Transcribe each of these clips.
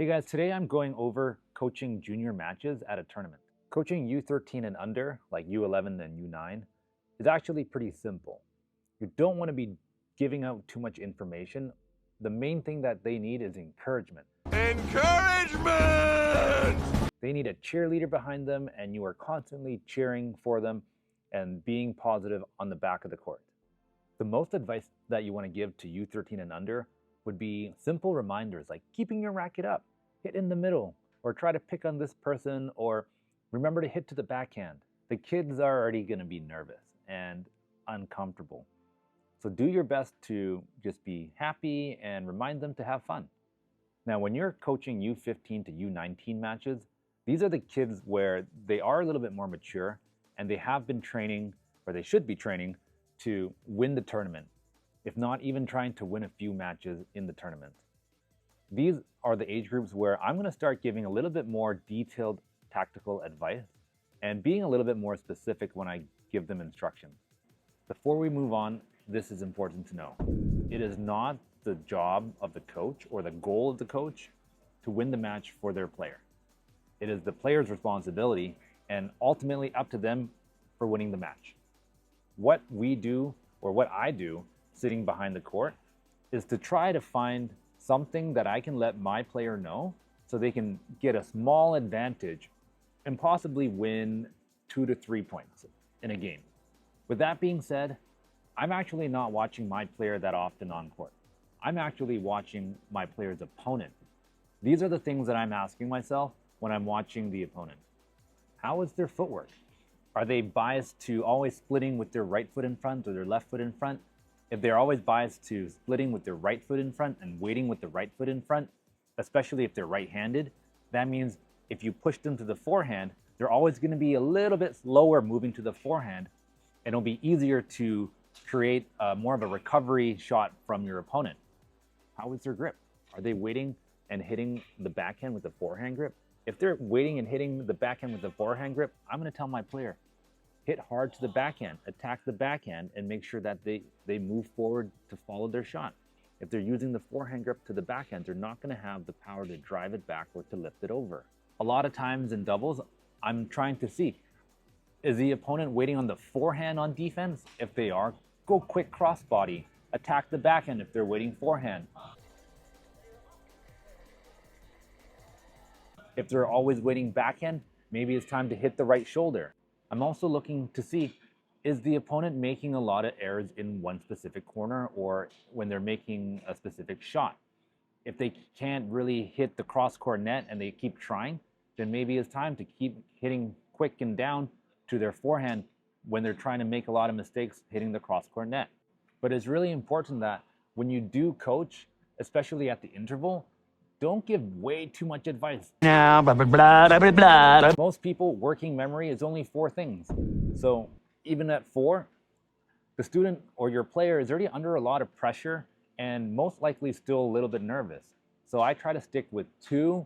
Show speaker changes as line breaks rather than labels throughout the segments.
Hey guys, today I'm going over coaching junior matches at a tournament. Coaching U13 and under, like U11 and U9, is actually pretty simple. You don't want to be giving out too much information. The main thing that they need is encouragement. Encouragement! They need a cheerleader behind them, and you are constantly cheering for them and being positive on the back of the court. The most advice that you want to give to U13 and under would be simple reminders like keeping your racket up, hit in the middle, or try to pick on this person, or remember to hit to the backhand. The kids are already going to be nervous and uncomfortable. So do your best to just be happy and remind them to have fun. Now, when you're coaching U15 to U19 matches, these are the kids where they are a little bit more mature and they have been training, or they should be training, to win the tournament, if not even trying to win a few matches in the tournament. These are the age groups where I'm going to start giving a little bit more detailed tactical advice and being a little bit more specific when I give them instructions. Before we move on, this is important to know. It is not the job of the coach or the goal of the coach to win the match for their player. It is the player's responsibility and ultimately up to them for winning the match. What we do, or what I do, sitting behind the court, is to try to find something that I can let my player know so they can get a small advantage and possibly win 2 to 3 points in a game. With that being said, I'm actually not watching my player that often on court. I'm actually watching my player's opponent. These are the things that I'm asking myself when I'm watching the opponent. How is their footwork? Are they biased to always splitting with their right foot in front or their left foot in front? If they're always biased to splitting with their right foot in front and waiting with the right foot in front, especially if they're right-handed, that means if you push them to the forehand, they're always going to be a little bit slower moving to the forehand, and it'll be easier to create more of a recovery shot from your opponent. How is their grip? Are they waiting and hitting the backhand with the forehand grip? If they're waiting and hitting the backhand with the forehand grip, I'm going to tell my player, hit hard to the backhand, attack the backhand, and make sure that they move forward to follow their shot. If they're using the forehand grip to the backhand, they're not going to have the power to drive it back or to lift it over. A lot of times in doubles, I'm trying to see, is the opponent waiting on the forehand on defense? If they are, go quick crossbody, attack the backhand if they're waiting forehand. If they're always waiting backhand, maybe it's time to hit the right shoulder. I'm also looking to see, is the opponent making a lot of errors in one specific corner or when they're making a specific shot? If they can't really hit the cross-court net and they keep trying, then maybe it's time to keep hitting quick and down to their forehand when they're trying to make a lot of mistakes hitting the cross-court net. But it's really important that when you do coach, especially at the interval, don't give way too much advice. Most people, working memory is only 4 things. So even at 4, the student or your player is already under a lot of pressure and most likely still a little bit nervous. So I try to stick with 2,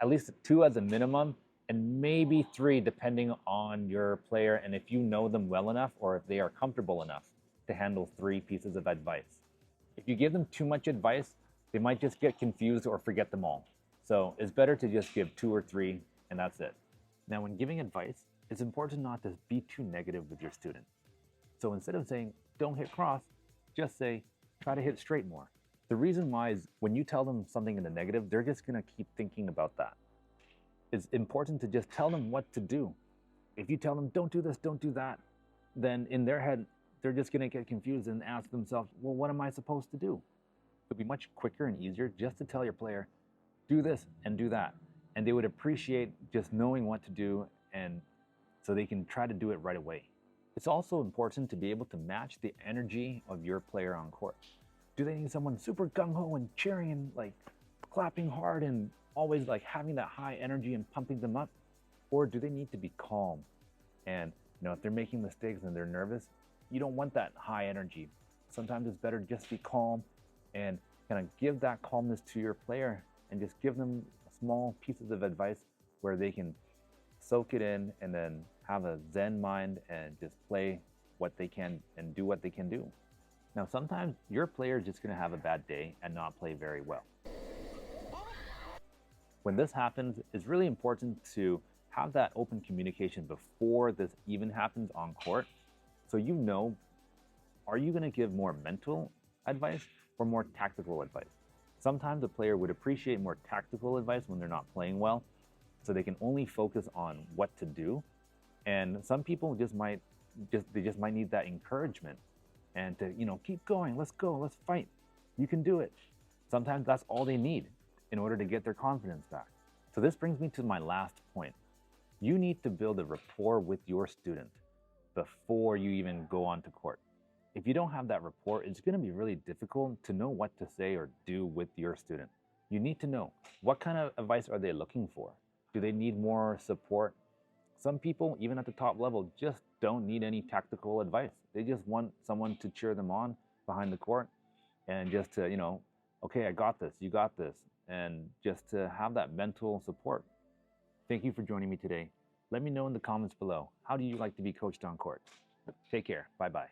at least 2 as a minimum, and maybe 3 depending on your player and if you know them well enough or if they are comfortable enough to handle 3 pieces of advice. If you give them too much advice, they might just get confused or forget them all. So it's better to just give 2 or 3 and that's it. Now, when giving advice, it's important not to be too negative with your student. So instead of saying, don't hit cross, just say, try to hit straight more. The reason why is when you tell them something in the negative, they're just gonna keep thinking about that. It's important to just tell them what to do. If you tell them, don't do this, don't do that, then in their head, they're just gonna get confused and ask themselves, well, what am I supposed to do? It'd be much quicker and easier just to tell your player, do this and do that. And they would appreciate just knowing what to do, and so they can try to do it right away. It's also important to be able to match the energy of your player on court. Do they need someone super gung-ho and cheering and like clapping hard and always like having that high energy and pumping them up? Or do they need to be calm? And if they're making mistakes and they're nervous, you don't want that high energy. Sometimes it's better just be calm and kind of give that calmness to your player and just give them small pieces of advice where they can soak it in and then have a zen mind and just play what they can and do what they can do. Now, sometimes your player is just going to have a bad day and not play very well. When this happens, it's really important to have that open communication before this even happens on court. So you know, are you going to give more mental advice or more tactical advice? Sometimes a player would appreciate more tactical advice when they're not playing well, so they can only focus on what to do. And some people just might need that encouragement and to, keep going, let's go, let's fight. You can do it. Sometimes that's all they need in order to get their confidence back. So this brings me to my last point. You need to build a rapport with your student before you even go onto court. If you don't have that rapport, it's going to be really difficult to know what to say or do with your student. You need to know, what kind of advice are they looking for? Do they need more support? Some people, even at the top level, just don't need any tactical advice. They just want someone to cheer them on behind the court and just to, okay, I got this, you got this, and just to have that mental support. Thank you for joining me today. Let me know in the comments below, how do you like to be coached on court? Take care. Bye-bye.